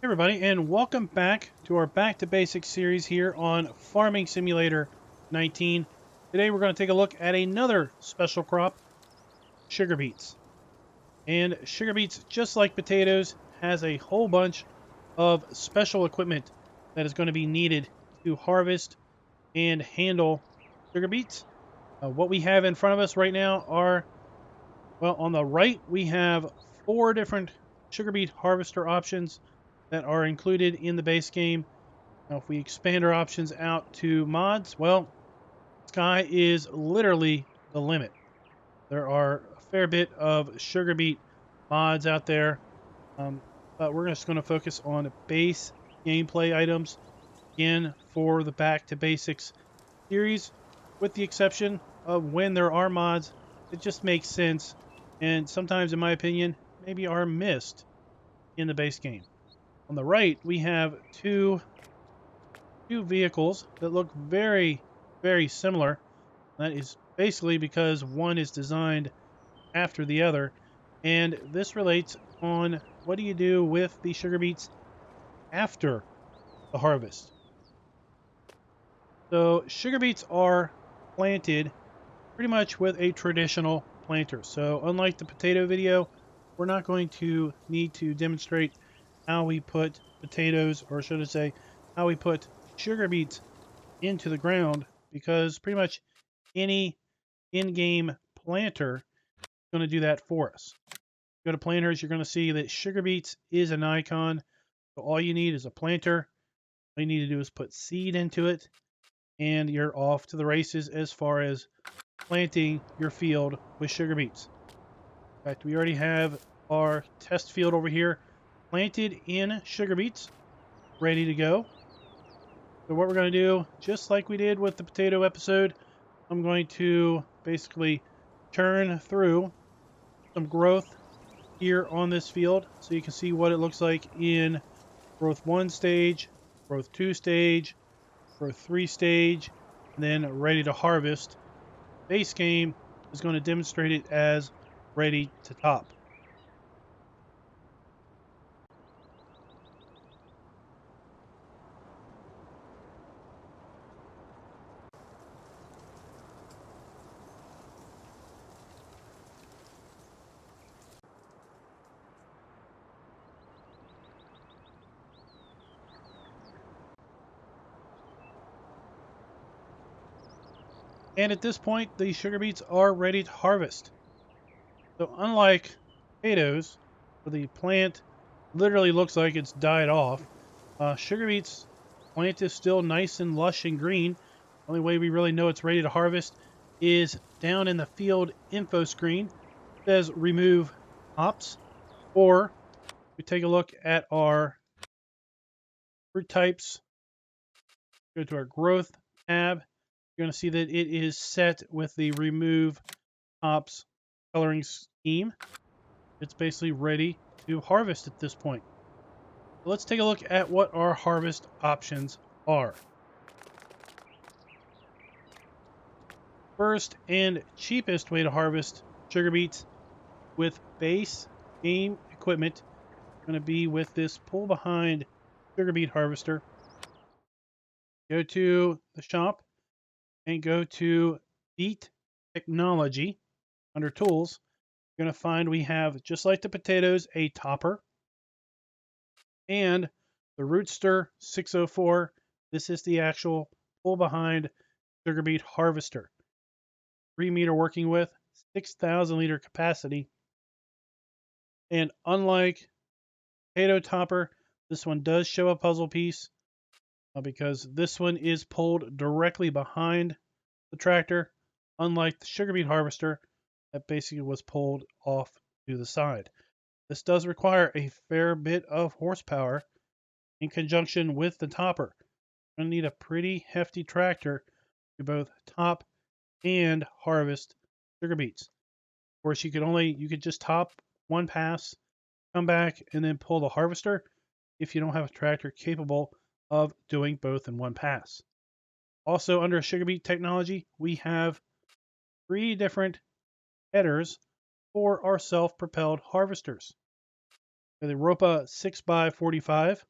Hey everybody, and welcome back to our Back to Basics series here on Farming Simulator 19. Today we're going to take a look at another special crop, sugar beets. And sugar beets, just like potatoes, has a whole bunch of special equipment that is going to be needed to harvest and handle sugar beets. What we have in front of us right now are, well, on the right we have 4 different sugar beet harvester options that are included in the base game. Now, if we expand our options out to mods, well, sky is literally the limit. There are a fair bit of sugar beet mods out there, but we're just going to focus on base gameplay items again for the Back to Basics series, with the exception of when there are mods, it just makes sense, and sometimes, in my opinion, maybe are missed in the base game. On the right, we have two vehicles that look very, very similar. That is basically because one is designed after the other. And this relates on what do you do with the sugar beets after the harvest. So sugar beets are planted pretty much with a traditional planter. So unlike the potato video, we're not going to need to demonstrate how we put potatoes, or should I say, how we put sugar beets into the ground, because pretty much any in-game planter is going to do that for us. Go to planters, you're going to see that sugar beets is an icon. So all you need is a planter. All you need to do is put seed into it, and you're off to the races as far as planting your field with sugar beets. In fact, we already have our test field over here planted in sugar beets, ready to go. So what we're going to do, just like we did with the potato episode, I'm going to basically turn through some growth here on this field so you can see what it looks like in growth 1 stage, growth 2 stage, growth 3 stage, and then ready to harvest. Base game is going to demonstrate it as ready to top. And at this point, the sugar beets are ready to harvest. So unlike potatoes, where the plant literally looks like it's died off, sugar beets plant is still nice and lush and green. Only way we really know it's ready to harvest is down in the field info screen. It says remove hops, or we take a look at our fruit types, go to our growth tab. You're going to see that it is set with the remove hops coloring scheme. It's basically ready to harvest at this point. So let's take a look at what our harvest options are. First and cheapest way to harvest sugar beets with base game equipment is going to be with this pull behind sugar beet harvester. Go to the shop and go to Beet Technology. Under tools, you're going to find we have, just like the potatoes, a topper and the Rootster 604. This is the actual pull behind sugar beet harvester. 3-meter working with, 6,000 liter capacity. And unlike potato topper, this one does show a puzzle piece because this one is pulled directly behind the tractor, unlike the sugar beet harvester that basically was pulled off to the side. This does require a fair bit of horsepower in conjunction with the topper. You're going to need a pretty hefty tractor to both top and harvest sugar beets. Of course, you could just top one pass, come back, and then pull the harvester if you don't have a tractor capable of doing both in one pass. Also, under Sugar Beet technology, we have 3 different headers for our self-propelled harvesters. The Ropa 6x45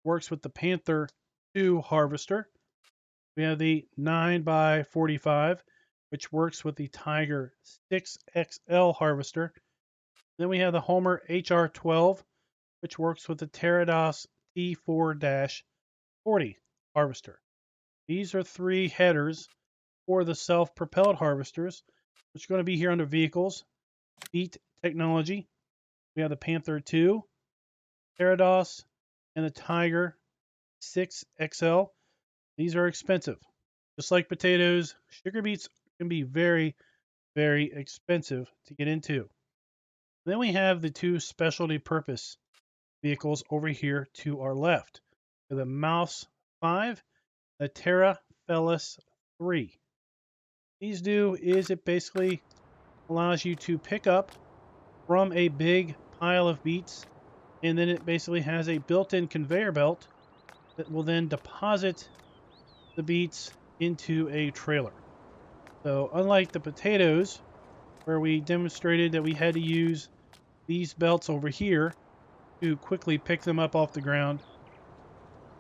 works with the Panther 2 harvester. We have the 9x45, which works with the Tiger 6XL harvester. Then we have the Homer HR12, which works with the Terados T4-40 harvester. These are 3 headers for the self-propelled harvesters, which are going to be here under vehicles, Beet technology. We have the Panther 2, Terados, and the Tiger 6XL. These are expensive. Just like potatoes, sugar beets can be very, very expensive to get into. Then we have the 2 specialty purpose vehicles over here to our left. The Mouse 5, the Terra Felis 3. These do is it basically allows you to pick up from a big pile of beets, and then it basically has a built-in conveyor belt that will then deposit the beets into a trailer. So unlike the potatoes, where we demonstrated that we had to use these belts over here to quickly pick them up off the ground,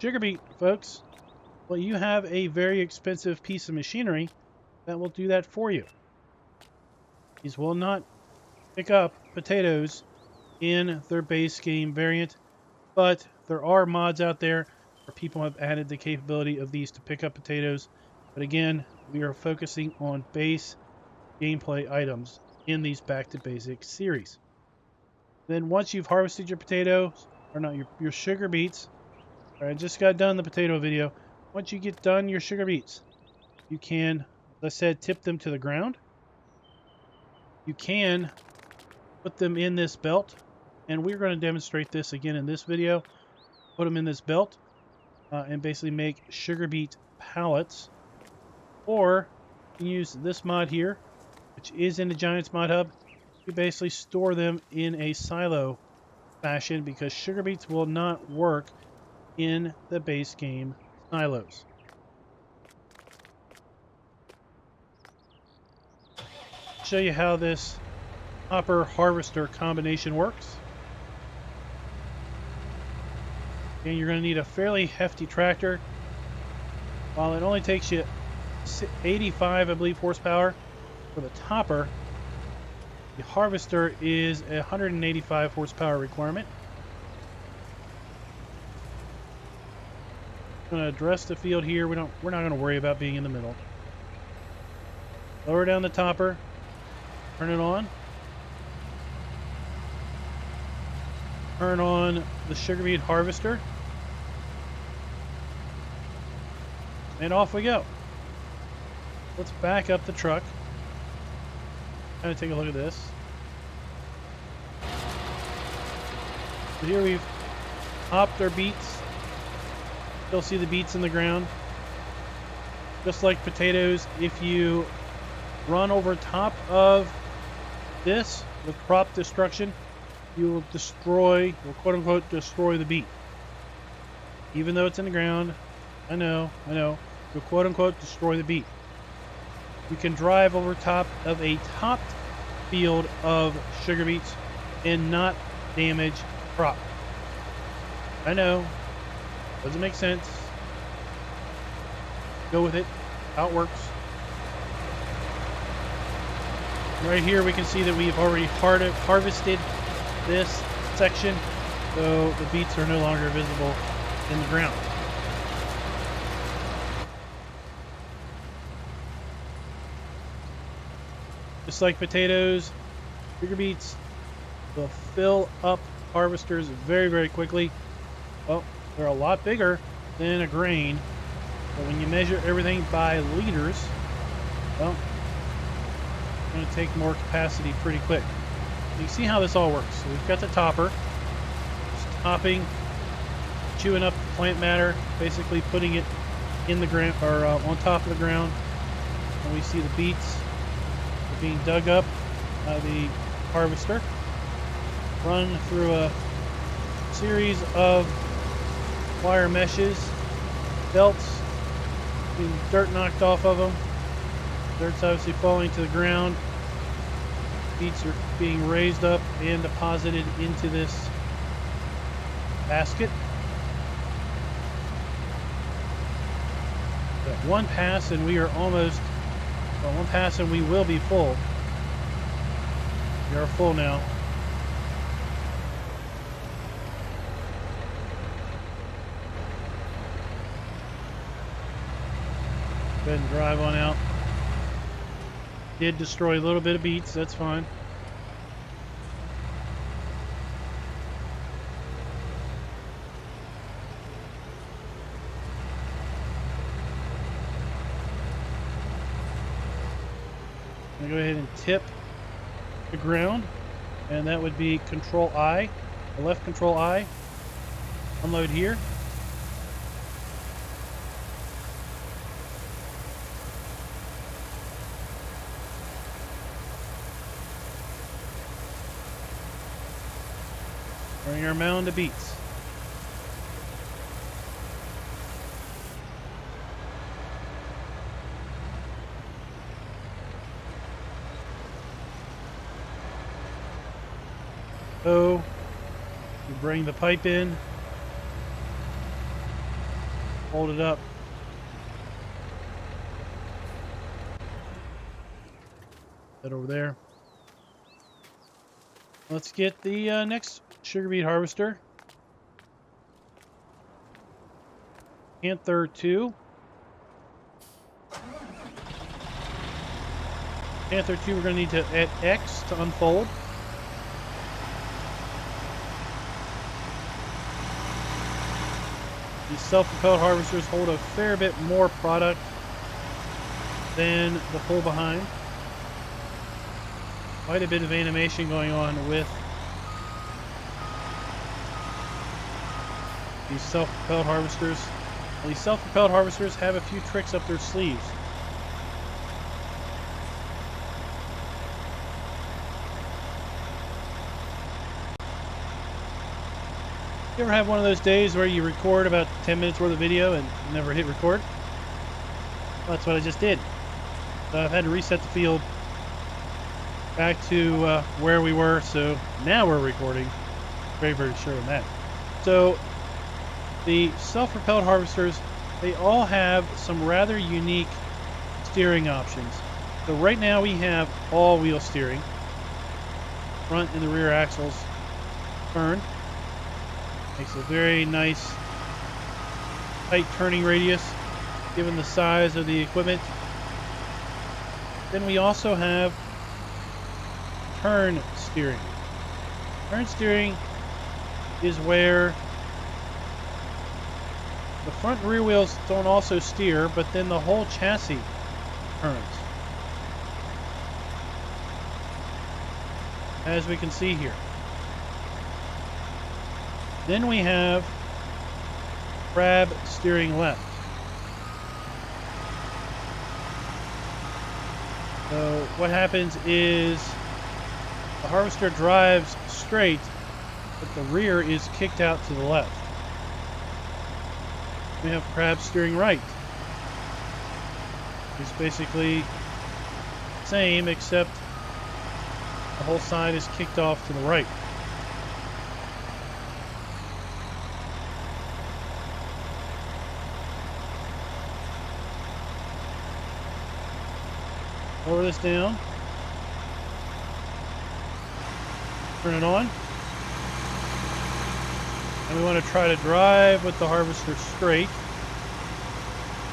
sugar beet, folks, well, you have a very expensive piece of machinery that will do that for you. These will not pick up potatoes in their base game variant, but there are mods out there where people have added the capability of these to pick up potatoes. But again, we are focusing on base gameplay items in these Back to Basics series. Then once you've harvested your potatoes, or not your sugar beets, I just got done the potato video. Once you get done your sugar beets, you can, as I said, tip them to the ground. You can put them in this belt, and we're going to demonstrate this again in this video. Put them in this belt and basically make sugar beet pallets. Or you can use this mod here, which is in the Giants mod hub. You basically store them in a silo fashion because sugar beets will not work in the base game silos. Show you how this hopper harvester combination works. And you're going to need a fairly hefty tractor. While it only takes you 85, I believe, horsepower for the topper, the harvester is a 185 horsepower requirement. I'm going to address the field here. We're not going to worry about being in the middle. Lower down the topper. Turn it on. Turn on the sugar beet harvester. And off we go. Let's back up the truck. Kind of take a look at this. So here we've hopped our beets. Still see the beets in the ground. Just like potatoes, if you run over top of this with crop destruction, you will destroy, or quote unquote, destroy the beet. Even though it's in the ground, I know, you'll quote unquote destroy the beet. You can drive over top of a topped field of sugar beets and not damage crop. I know, doesn't make sense. Go with it, how it works. Right here we can see that we've already harvested this section, so the beets are no longer visible in the ground. Just like potatoes, sugar beets will fill up harvesters very, very quickly. Well, they're a lot bigger than a grain, but when you measure everything by liters, well, it's going to take more capacity pretty quick. You see how this all works. So we've got the topper, just topping, chewing up the plant matter, basically putting it in the ground, or on top of the ground. And we see the beets being dug up by the harvester, run through a series of wire meshes, belts, getting dirt knocked off of them. Dirt's obviously falling to the ground. Beets are being raised up and deposited into this basket. Got one pass and we are almost, well, one pass and we will be full. We are full now. Go ahead and drive on out. Did destroy a little bit of beets, that's fine. I'm gonna go ahead and tip the ground, and that would be Control I, the left Control I. Unload here. Bring our mound of beets. So, we bring the pipe in, hold it up. That over there. Let's get the next sugar beet harvester. Panther 2. Panther 2, we're going to need to add X to unfold. These self-propelled harvesters hold a fair bit more product than the pull behind. Quite a bit of animation going on with these self-propelled harvesters. Well, these self-propelled harvesters have a few tricks up their sleeves. You ever have one of those days where you record about 10 minutes worth of video and never hit record? Well, that's what I just did. So I've had to reset the field back to where we were, so now we're recording. Very, very sure on that. So the self-propelled harvesters, they all have some rather unique steering options. So right now we have all-wheel steering. Front and the rear axles turn. Makes a very nice tight turning radius given the size of the equipment. Then we also have turn steering. Turn steering is where the front and rear wheels don't also steer, but then the whole chassis turns. As we can see here. Then we have crab steering left. So what happens is the harvester drives straight, but the rear is kicked out to the left. We have crab steering right. It's basically the same, except the whole side is kicked off to the right. Lower this down. Turn it on. And we want to try to drive with the harvester straight.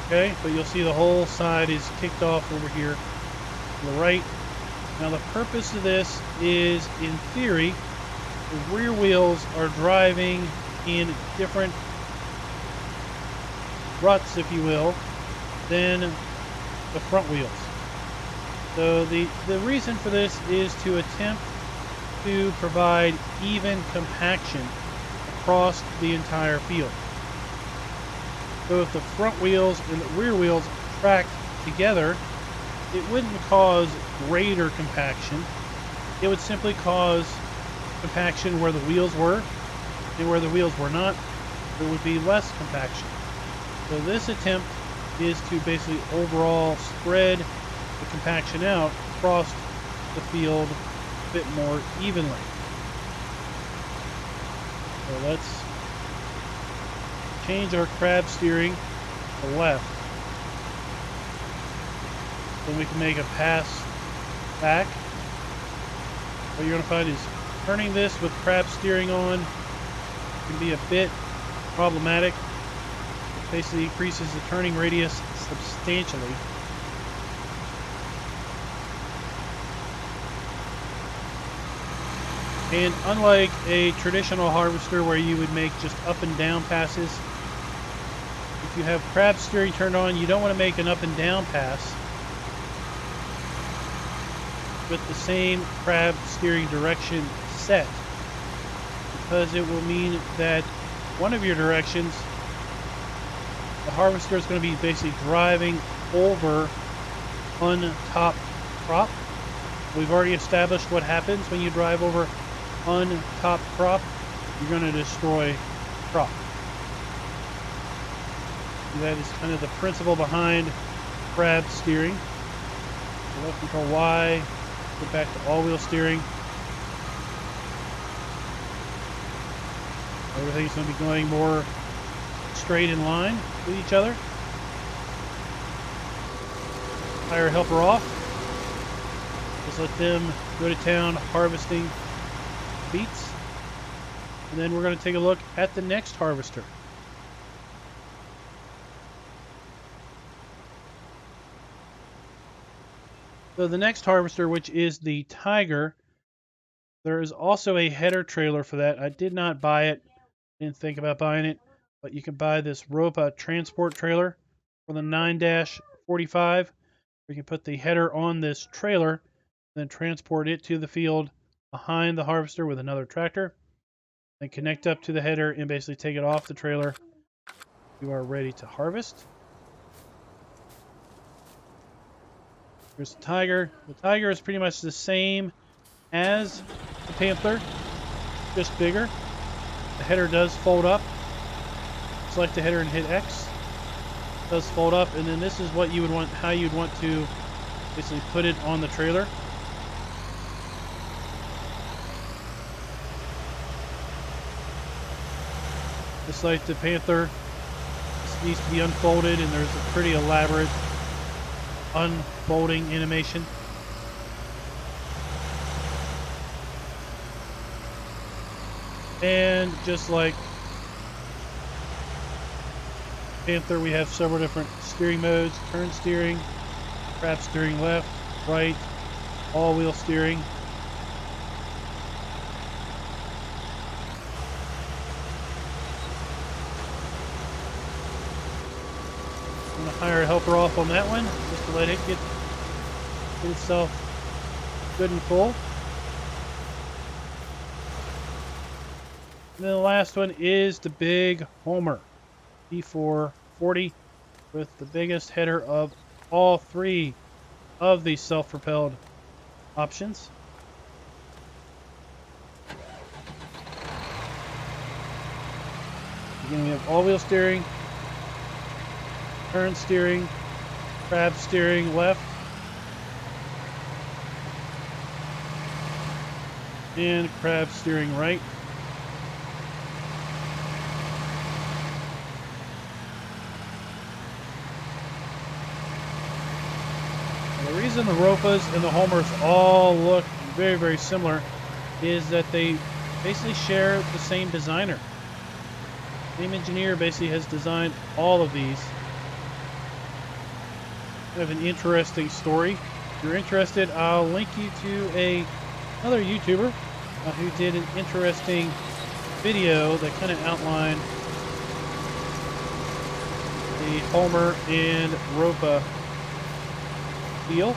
Okay, but you'll see the whole side is kicked off over here to the right. Now the purpose of this is, in theory, the rear wheels are driving in different ruts, if you will, than the front wheels. So the reason for this is to attempt to provide even compaction across the entire field. So if the front wheels and the rear wheels tracked together, it wouldn't cause greater compaction. It would simply cause compaction where the wheels were, and where the wheels were not, there would be less compaction. So this attempt is to basically overall spread the compaction out across the field a bit more evenly. So let's change our crab steering to left. then we can make a pass back. What you're going to find is turning this with crab steering on can be a bit problematic. It basically increases the turning radius substantially. And unlike a traditional harvester where you would make just up and down passes, if you have crab steering turned on, you don't want to make an up and down pass with the same crab steering direction set, because it will mean that one of your directions, the harvester is going to be basically driving over untopped crop. We've already established what happens when you drive over untopped crop. You're going to destroy crop. That is kind of the principle behind crab steering. So left control Y, go back to all-wheel steering. Everything's going to be going more straight in line with each other. Tire helper off. Just let them go to town harvesting beets. And then we're going to take a look at the next harvester. So the next harvester, which is the Tiger, there is also a header trailer for that. I did not buy it. Didn't think about buying it, but you can buy this Ropa transport trailer for the 9-45. We can put the header on this trailer, then transport it to the field behind the harvester with another tractor, then connect up to the header and basically take it off the trailer. You are ready to harvest. Here's the Tiger. The Tiger is pretty much the same as the Panther, just bigger. The header does fold up. Select the header and hit X. It does fold up, and then this is what you would want, how you'd want to basically put it on the trailer. Just like the Panther, this needs to be unfolded, and there's a pretty elaborate unfolding animation. And just like Panther, we have several different steering modes: turn steering, crab steering left, right, all-wheel steering. I'm going to hire a helper off on that one, just to let it get itself good and full. And then the last one is the big Homer, B440, with the biggest header of all three of the self-propelled options. Again, we have all-wheel steering, turn steering, crab steering left, and crab steering right. The reason the Ropas and the Homers all look very, very similar is that they basically share the same designer. The same engineer basically has designed all of these. Kind of an interesting story. If you're interested, I'll link you to another YouTuber who did an interesting video that kind of outlined the Homer and Ropa deal.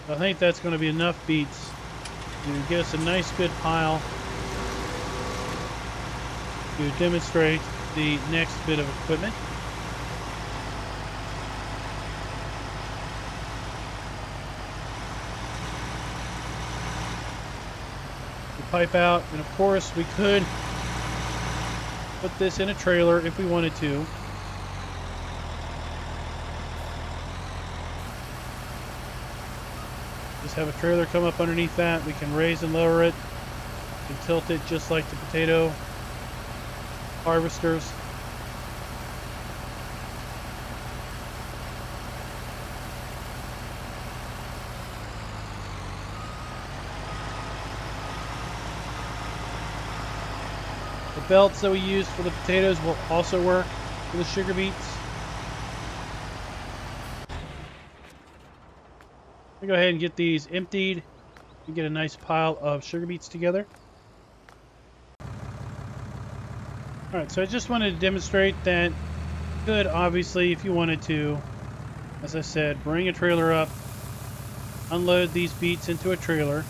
I think that's going to be enough beets to get us a nice good pile to demonstrate the next bit of equipment. The pipe out, and of course we could put this in a trailer if we wanted to. Just have a trailer come up underneath that. We can raise and lower it and tilt it just like the potato. harvesters. The belts that we use for the potatoes will also work for the sugar beets. I'll go ahead and get these emptied and get a nice pile of sugar beets together. Alright, so I just wanted to demonstrate that you could, obviously, if you wanted to, as I said, bring a trailer up, unload these beets into a trailer.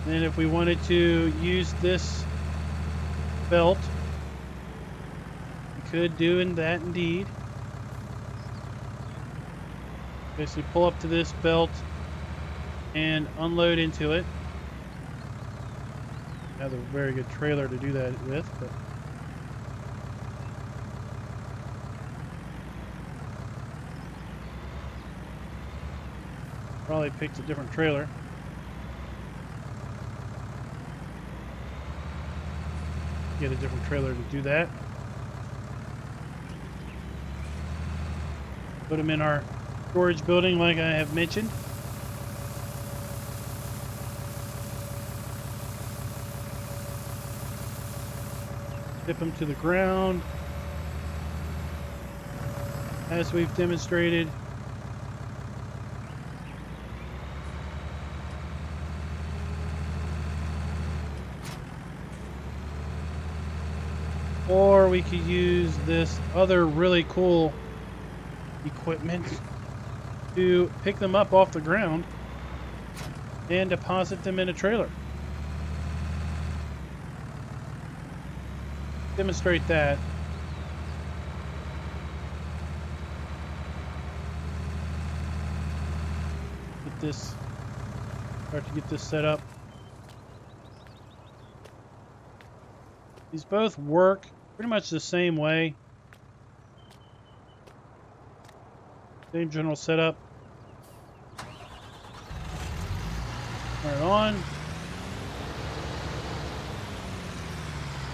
Then if we wanted to use this belt, we could do that indeed. Basically pull up to this belt and unload into it. Have a very good trailer to do that with, but probably picked a different trailer. Get a different trailer to do that. Put them in our storage building like I have mentioned. Dip them to the ground as we've demonstrated. Or we could use this other really cool equipment to pick them up off the ground and deposit them in a trailer. Demonstrate that. Start to get this set up. These both work pretty much the same way. Same general setup. Turn it on.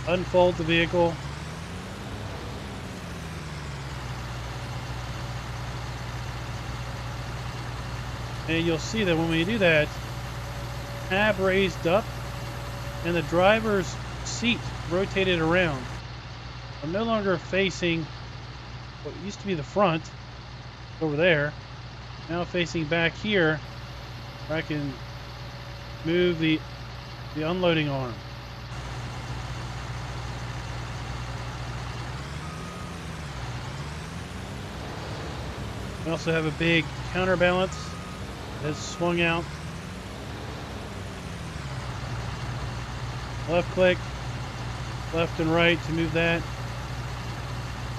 Unfold the vehicle. And you'll see that when we do that, tab raised up and the driver's seat rotated around. I'm no longer facing what used to be the front over there. Now facing back here, where I can move the unloading arm. We also have a big counterbalance that's swung out. Left click, left and right to move that.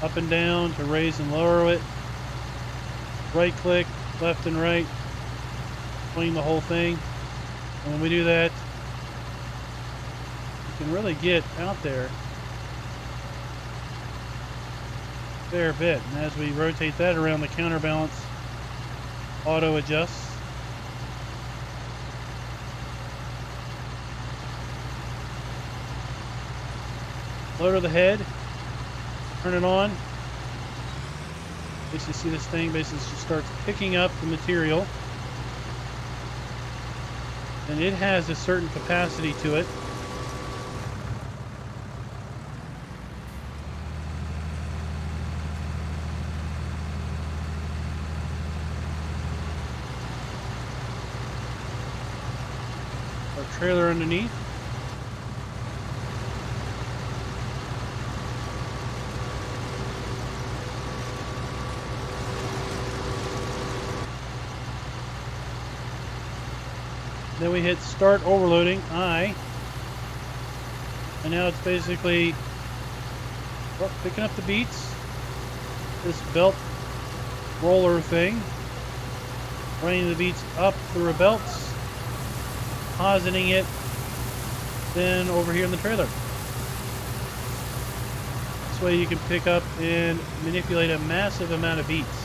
Up and down to raise and lower it. Right click, left and right, swing the whole thing. And when we do that, you can really get out there a fair bit. And as we rotate that around, the counterbalance auto adjusts. Lower the head, turn it on. Basically, see this thing basically just starts picking up the material, and it has a certain capacity to it. Our trailer underneath. Then we hit start overloading, I, and now it's basically picking up the beets, this belt roller thing, running the beets up through the belts, depositing it then over here in the trailer. This way you can pick up and manipulate a massive amount of beets.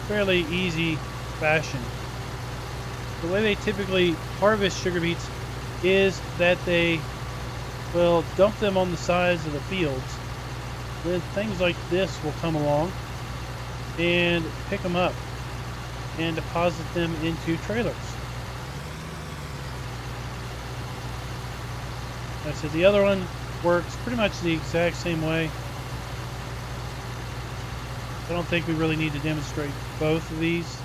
Fairly easy fashion. the way they typically harvest sugar beets is that they will dump them on the sides of the fields. Then things like this will come along and pick them up and deposit them into trailers. Like I said, the other one works pretty much the exact same way. I don't think we really need to demonstrate both of these.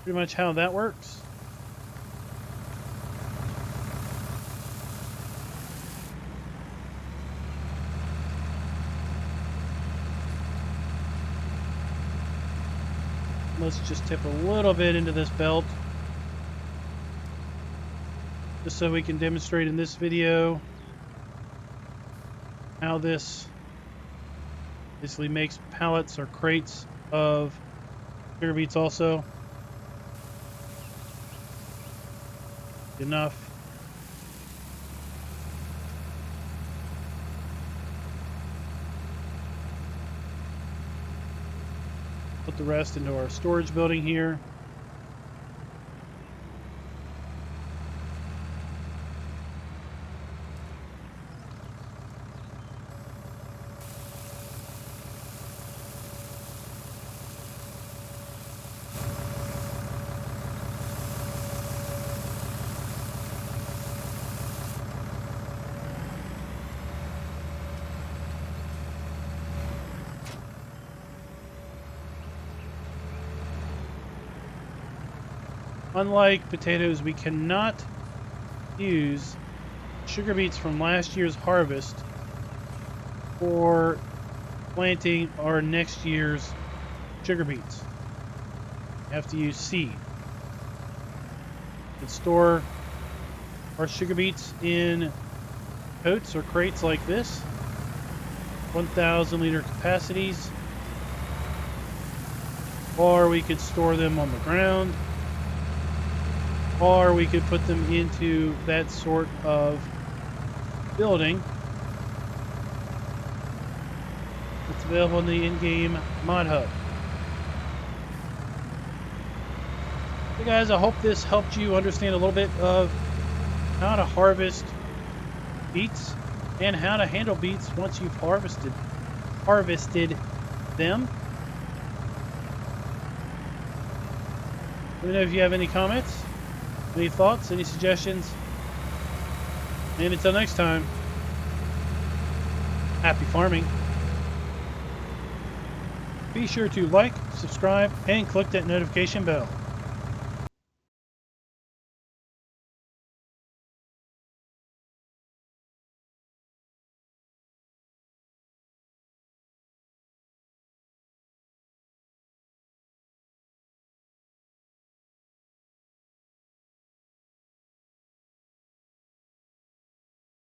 Pretty much how that works. Let's just tip a little bit into this belt, just so we can demonstrate in this video how this basically makes pallets or crates of sugar beets also. Enough. Put the rest into our storage building here. Unlike potatoes, we cannot use sugar beets from last year's harvest for planting our next year's sugar beets. We have to use seed. We can store our sugar beets in totes or crates like this, 1,000 liter capacities, or we could store them on the ground, or we could put them into that sort of building. It's available in the in-game mod hub. Hey guys, I hope this helped you understand a little bit of how to harvest beets and how to handle beets once you've harvested them. Let me know if you have any comments, any thoughts, any suggestions. And until next time, happy farming. Be sure to like, subscribe, and click that notification bell.